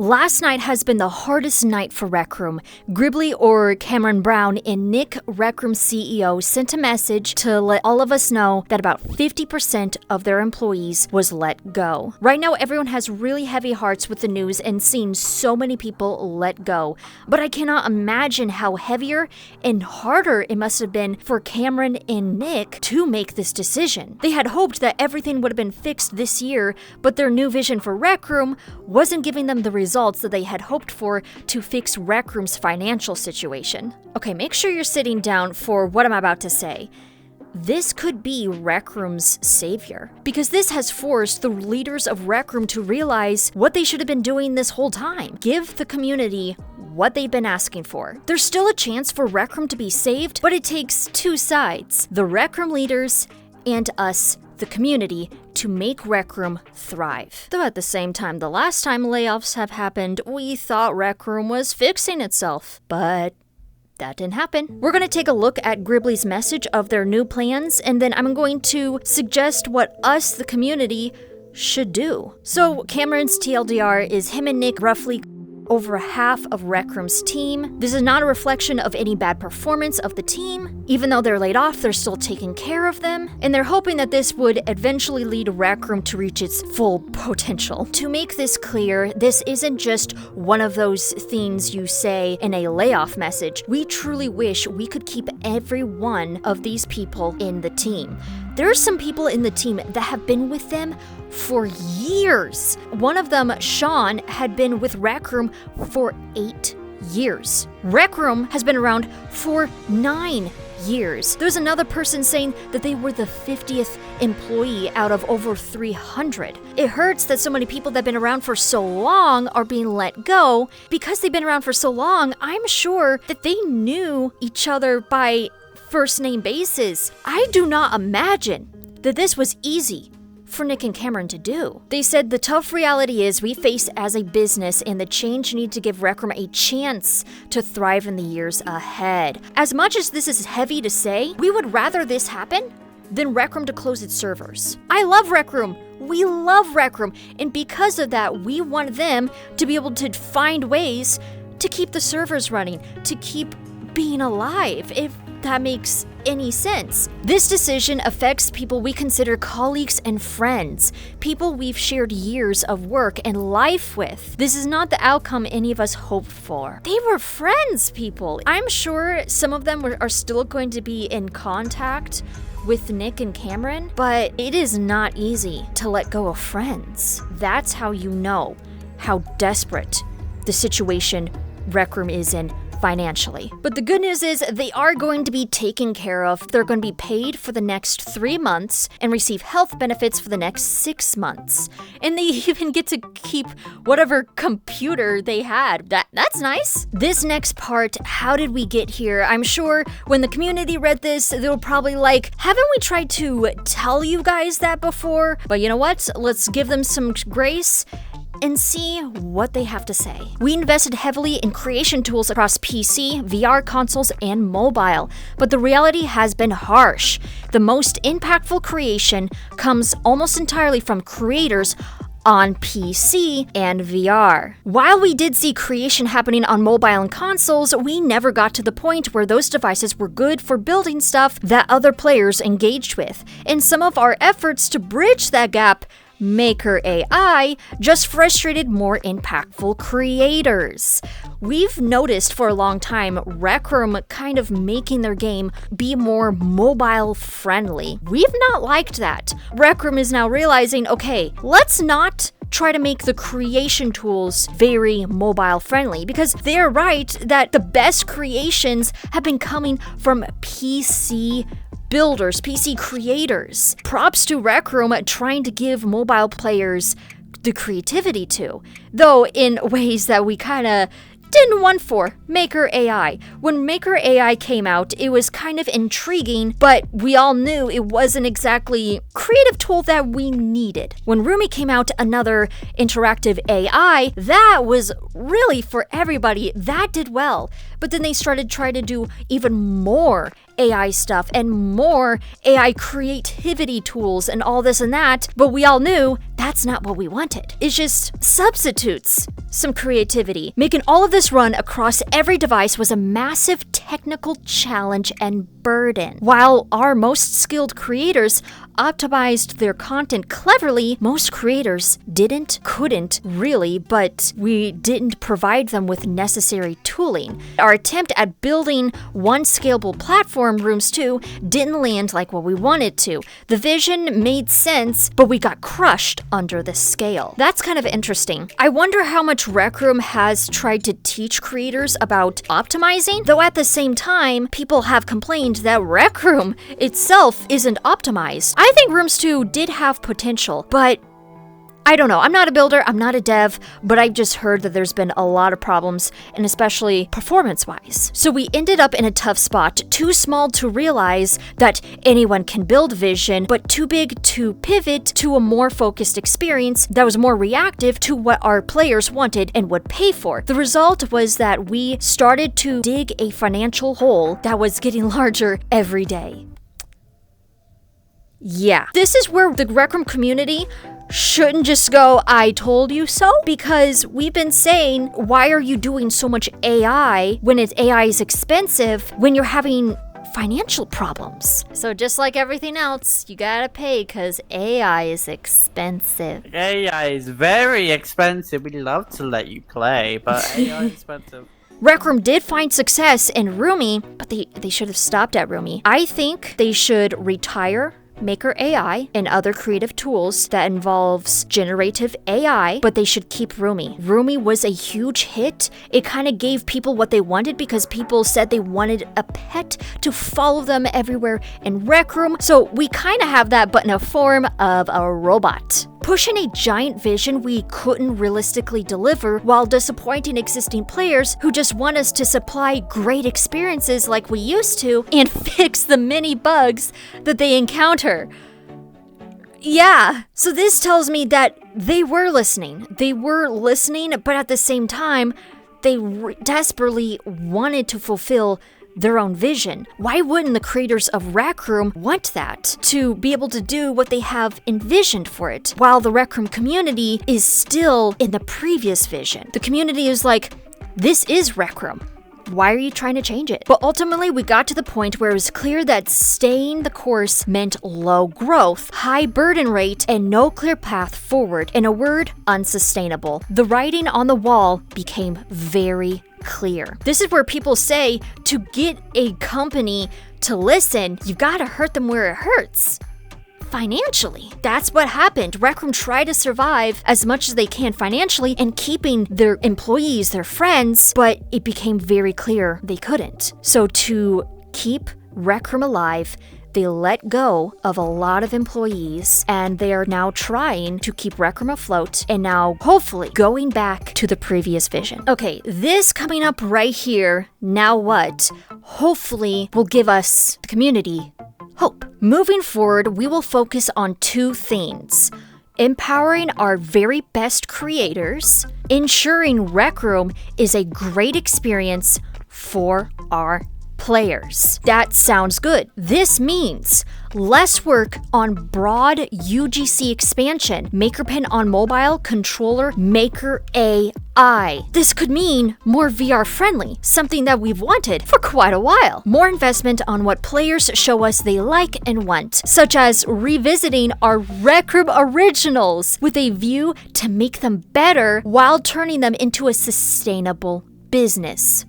Last night has been the hardest night for Rec Room. Gribbly, or Cameron Brown, and Nick, Rec Room CEO, sent a message to let all of us know that about 50% of their employees was let go. Right now, everyone has really heavy hearts with the news and seeing so many people let go. But I cannot imagine how heavier and harder it must have been for Cameron and Nick to make this decision. They had hoped that everything would have been fixed this year, but their new vision for Rec Room wasn't giving them the results that they had hoped for to fix Rec Room's financial situation. Okay, make sure you're sitting down for what I'm about to say. This could be Rec Room's savior, because this has forced the leaders of Rec Room to realize what they should have been doing this whole time. Give the community what they've been asking for. There's still a chance for Rec Room to be saved, but it takes two sides, the Rec Room leaders and us, the community, to make Rec Room thrive. Though at the same time, the last time layoffs have happened, we thought Rec Room was fixing itself. But that didn't happen. We're going to take a look at Gribbly's message of their new plans, and then I'm going to suggest what us, the community, should do. So Cameron's TLDR is him and Nick roughly over half of Rec Room's team. This is not a reflection of any bad performance of the team. Even though they're laid off, they're still taking care of them, and they're hoping that this would eventually lead Rec Room to reach its full potential. To make this clear, this isn't just one of those things you say in a layoff message. We truly wish we could keep every one of these people in the team. There are some people in the team that have been with them for years. One of them, Sean, had been with Rec Room for 8 years. Rec Room has been around for 9 years. There's another person saying that they were the 50th employee out of over 300. It hurts that so many people that have been around for so long are being let go. Because they've been around for so long, I'm sure that they knew each other by first name basis. I do not imagine that this was easy for Nick and Cameron to do. They said the tough reality is we face as a business, and the change need to give Rec Room a chance to thrive in the years ahead. As much as this is heavy to say, we would rather this happen than Rec Room to close its servers. I love Rec Room. We love Rec Room, and because of that, we want them to be able to find ways to keep the servers running, to keep being alive, if that makes any sense. This decision affects people we consider colleagues and friends, people we've shared years of work and life with. This is not the outcome any of us hoped for. They were friends, people. I'm sure some of them are still going to be in contact with Nick and Cameron, but it is not easy to let go of friends. That's how you know how desperate the situation Rec Room is in financially. But the good news is they are going to be taken care of. They're going to be paid for the next 3 months and receive health benefits for the next 6 months. And they even get to keep whatever computer they had. That's nice. This next part, how did we get here? I'm sure when the community read this, they'll probably like, haven't we tried to tell you guys that before? But you know what? Let's give them some grace and see what they have to say. We invested heavily in creation tools across PC, VR consoles, and mobile, but the reality has been harsh. The most impactful creation comes almost entirely from creators on PC and VR. While we did see creation happening on mobile and consoles, we never got to the point where those devices were good for building stuff that other players engaged with. And some of our efforts to bridge that gap, Maker AI, just frustrated more impactful creators. We've noticed for a long time Rec Room kind of making their game be more mobile friendly. We've not liked that. Rec Room is now realizing, okay, let's not try to make the creation tools very mobile friendly, because they're right that the best creations have been coming from PC builders, PC creators. Props to Rec Room trying to give mobile players the creativity to, though in ways that we kind of didn't want for Maker AI. When Maker AI came out, it was kind of intriguing, but we all knew it wasn't exactly creative tool that we needed. When Rumi came out, another interactive AI, that was really for everybody. That did well. But then they started trying to do even more AI stuff and more AI creativity tools and all this and that, but we all knew that's not what we wanted. It just substitutes some creativity. Making all of this run across every device was a massive technical challenge and burden. While our most skilled creators optimized their content cleverly, most creators couldn't really, but we didn't provide them with necessary tooling. Our attempt at building one scalable platform, Rooms 2, didn't land like what we wanted to. The vision made sense, but we got crushed under the scale. That's kind of interesting. I wonder how much Rec Room has tried to teach creators about optimizing, though at the same time, people have complained that Rec Room itself isn't optimized. I think Rooms 2 did have potential, but I don't know. I'm not a builder, I'm not a dev, but I've just heard that there's been a lot of problems, and especially performance-wise. So we ended up in a tough spot, too small to realize that anyone can build vision, but too big to pivot to a more focused experience that was more reactive to what our players wanted and would pay for. The result was that we started to dig a financial hole that was getting larger every day. Yeah, this is where the Rec Room community shouldn't just go, I told you so, because we've been saying, why are you doing so much AI when AI is expensive when you're having financial problems? So just like everything else, you gotta pay because AI is expensive. AI is very expensive. We'd love to let you play, but AI is expensive. Rec Room did find success in Rumi, but they should have stopped at Rumi. I think they should retire Maker AI and other creative tools that involves generative AI, but they should keep Rumi. Rumi was a huge hit. It kind of gave people what they wanted because people said they wanted a pet to follow them everywhere in Rec Room. So we kind of have that, but in a form of a robot. Pushing a giant vision we couldn't realistically deliver while disappointing existing players who just want us to supply great experiences like we used to and fix the many bugs that they encounter. Yeah, so this tells me that they were listening. They were listening, but at the same time, they desperately wanted to fulfill their own vision. Why wouldn't the creators of Rec Room want that? To be able to do what they have envisioned for it, while the Rec Room community is still in the previous vision. The community is like, this is Rec Room. Why are you trying to change it? But ultimately, we got to the point where it was clear that staying the course meant low growth, high burden rate, and no clear path forward. In a word, unsustainable. The writing on the wall became very clear. This is where people say to get a company to listen, you gotta hurt them where it hurts. Financially. That's what happened. Rec Room tried to survive as much as they can financially and keeping their employees, their friends, but it became very clear they couldn't. So to keep Rec Room alive, they let go of a lot of employees, and they are now trying to keep Rec Room afloat and now hopefully going back to the previous vision. Okay, this coming up right here, now what? Hopefully will give us, the community, hope. Moving forward, we will focus on two things: empowering our very best creators, ensuring Rec Room is a great experience for our players. That sounds good. This means less work on broad UGC expansion, MakerPen on mobile, controller, Maker AI. This could mean more VR friendly, something that we've wanted for quite a while. More investment on what players show us they like and want, such as revisiting our Rec Room originals with a view to make them better while turning them into a sustainable business.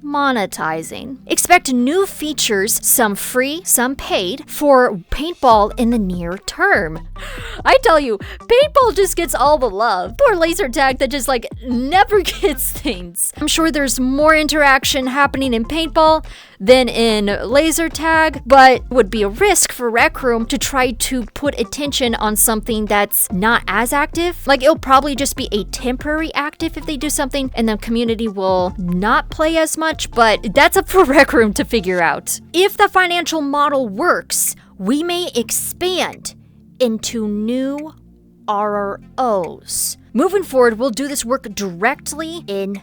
monetizing. Expect new features, some free, some paid, for paintball in the near term. I tell you, paintball just gets all the love. Poor laser tag that just never gets things. I'm sure there's more interaction happening in paintball than in laser tag, but it would be a risk for Rec Room to try to put attention on something that's not as active. It'll probably just be a temporary active if they do something, and the community will not play as much, but that's up for Rec Room to figure out. If the financial model works, we may expand into new RROs. Moving forward, we'll do this work directly in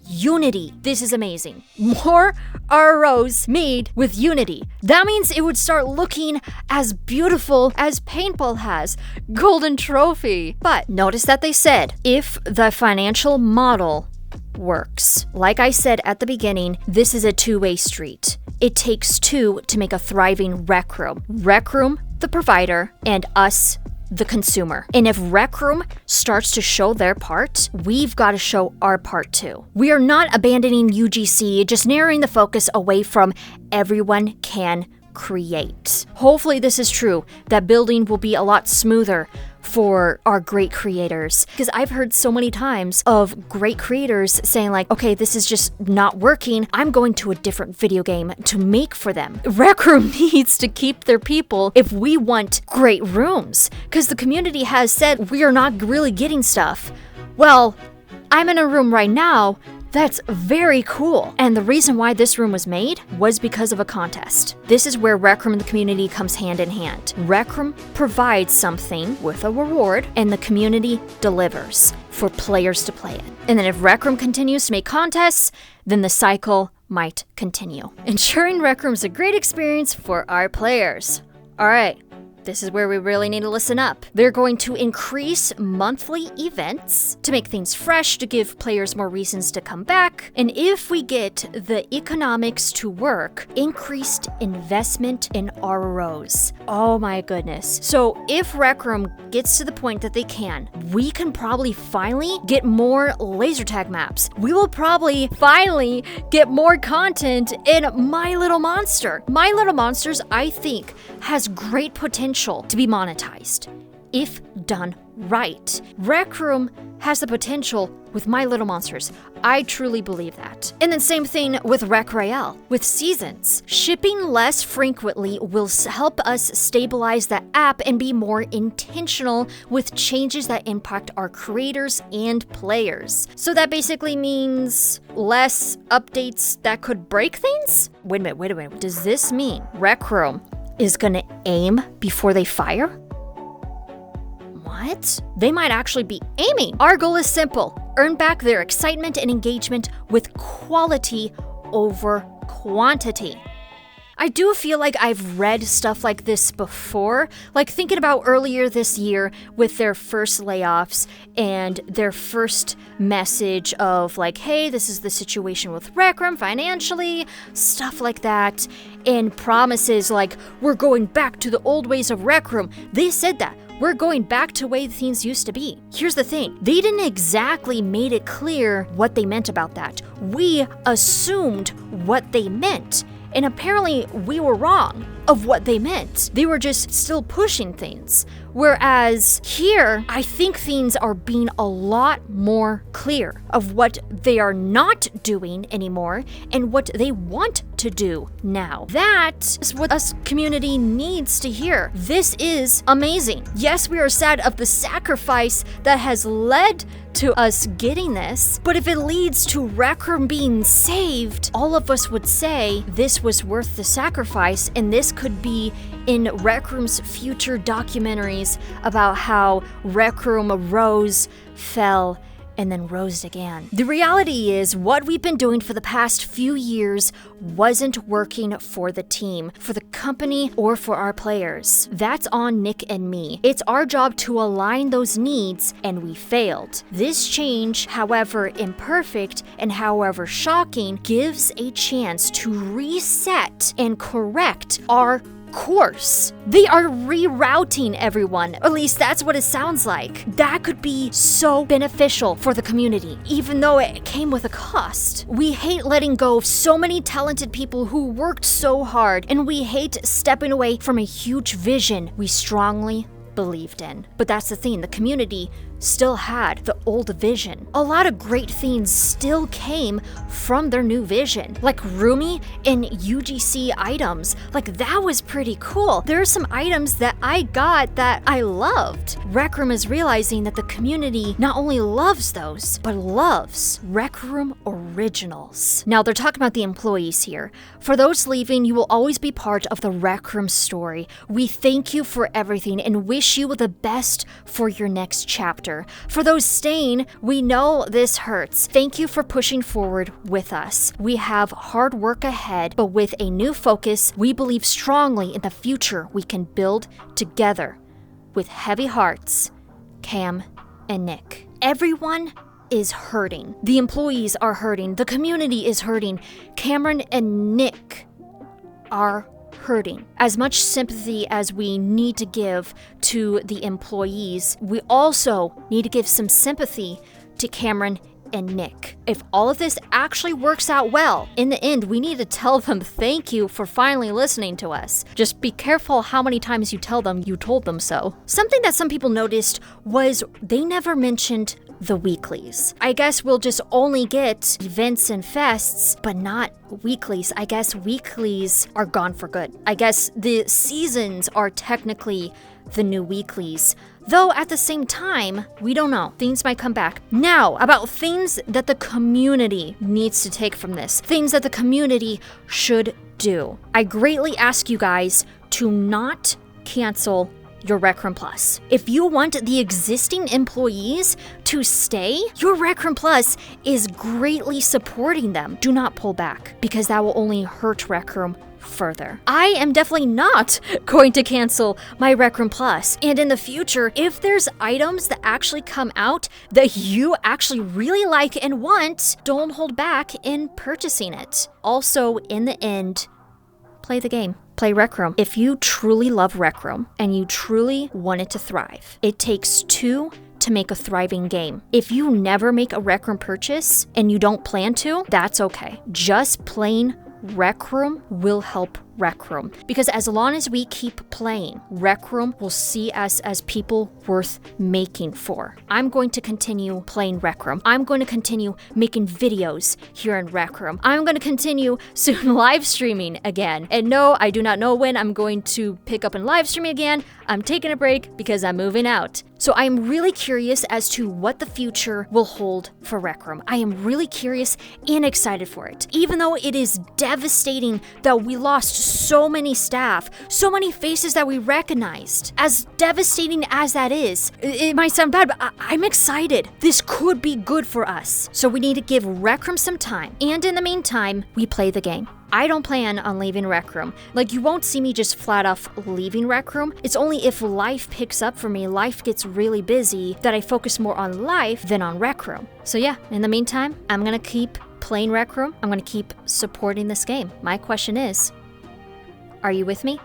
Unity. This is amazing. More RROs made with Unity. That means it would start looking as beautiful as paintball has. Golden trophy. But notice that they said, if the financial model works. Like I said at the beginning, this is a two-way street. It takes two to make a thriving Rec Room. Rec Room, the provider, and us, the consumer. And if Rec Room starts to show their part, we've got to show our part too. We are not abandoning UGC, just narrowing the focus away from everyone can create. Hopefully this is true, that building will be a lot smoother for our great creators. Because I've heard so many times of great creators saying okay, this is just not working. I'm going to a different video game to make for them. Rec Room needs to keep their people if we want great rooms. Because the community has said we are not really getting stuff. Well, I'm in a room right now that's very cool. And the reason why this room was made was because of a contest. This is where Rec Room and the community comes hand in hand. Rec Room provides something with a reward, and the community delivers for players to play it. And then if Rec Room continues to make contests, then the cycle might continue, ensuring Rec Room's a great experience for our players. All right. This is where we really need to listen up. They're going to increase monthly events to make things fresh, to give players more reasons to come back. And if we get the economics to work, increased investment in RROs. Oh my goodness. So if Rec Room gets to the point that they can, we can probably finally get more laser tag maps. We will probably finally get more content in My Little Monster. My Little Monsters, I think, has great potential to be monetized if done right. Rec Room has the potential with My Little Monsters. I truly believe that. And then same thing with Rec Royale. With seasons, shipping less frequently will help us stabilize the app and be more intentional with changes that impact our creators and players. So that basically means less updates that could break things? Wait a minute. Does this mean Rec Room is gonna aim before they fire? What? They might actually be aiming. Our goal is simple: earn back their excitement and engagement with quality over quantity. I do feel like I've read stuff like this before, thinking about earlier this year with their first layoffs and their first message of hey, this is the situation with Rec Room financially, stuff like that, and promises we're going back to the old ways of Rec Room. They said that. We're going back to the way things used to be. Here's the thing. They didn't exactly made it clear what they meant about that. We assumed what they meant. And apparently we were wrong of what they meant. They were just still pushing things. Whereas here, I think things are being a lot more clear of what they are not doing anymore and what they want to do now. That is what us community needs to hear. This is amazing. Yes, we are sad of the sacrifice that has led to us getting this, but if it leads to Rec Room being saved, all of us would say this was worth the sacrifice, and this could be in Rec Room's future documentaries about how Rec Room rose, fell, and then rose again. The reality is, what we've been doing for the past few years wasn't working for the team, for the company, or for our players. That's on Nick and me. It's our job to align those needs, and we failed. This change, however imperfect and however shocking, gives a chance to reset and correct our course. They are rerouting everyone. At least that's what it sounds like. That could be so beneficial for the community, even though it came with a cost. We hate letting go of so many talented people who worked so hard, and we hate stepping away from a huge vision we strongly believed in. But that's the thing, the community still had the old vision. A lot of great things still came from their new vision, like Roomy and UGC items. Like, that was pretty cool. There are some items that I got that I loved. Rec Room is realizing that the community not only loves those, but loves Rec Room Originals. Now, they're talking about the employees here. For those leaving, you will always be part of the Rec Room story. We thank you for everything and wish you the best for your next chapter. For those staying, we know this hurts. Thank you for pushing forward with us. We have hard work ahead, but with a new focus, we believe strongly in the future we can build together. With heavy hearts, Cam and Nick. Everyone is hurting. The employees are hurting. The community is hurting. Cameron and Nick are hurting. As much sympathy as we need to give to the employees, we also need to give some sympathy to Cameron and Nick. If all of this actually works out well, in the end, we need to tell them thank you for finally listening to us. Just be careful how many times you tell them you told them so. Something that some people noticed was they never mentioned the weeklies. I guess we'll just only get events and fests, but not weeklies. I guess weeklies are gone for good. I guess the seasons are technically the new weeklies. Though at the same time, we don't know. Things might come back. Now, about things that the community needs to take from this. Things that the community should do. I greatly ask you guys to not cancel your Rec Room Plus. If you want the existing employees to stay, your Rec Room Plus is greatly supporting them. Do not pull back, because that will only hurt Rec Room further. I am definitely not going to cancel my Rec Room Plus. And in the future, if there's items that actually come out that you actually really like and want, don't hold back in purchasing it. Also, in the end, play the game. Play Rec Room. If you truly love Rec Room and you truly want it to thrive, it takes two to make a thriving game. If you never make a Rec Room purchase and you don't plan to, that's okay. Just playing Rec Room will help Rec Room, because as long as we keep playing, Rec Room will see us as people worth making for. I'm going to continue playing Rec Room. I'm going to continue making videos here in Rec Room. I'm going to continue soon live streaming again. And no, I do not know when I'm going to pick up and live streaming again. I'm taking a break because I'm moving out. So I am really curious as to what the future will hold for Rec Room. I am really curious and excited for it. Even though it is devastating that we lost so many staff, so many faces that we recognized. As devastating as that is, it might sound bad, but I'm excited. This could be good for us. So we need to give Rec Room some time. And in the meantime, we play the game. I don't plan on leaving Rec Room. Like, you won't see me just flat off leaving Rec Room. It's only if life picks up for me, life gets really busy, that I focus more on life than on Rec Room. So yeah, in the meantime, I'm gonna keep playing Rec Room. I'm gonna keep supporting this game. My question is, are you with me?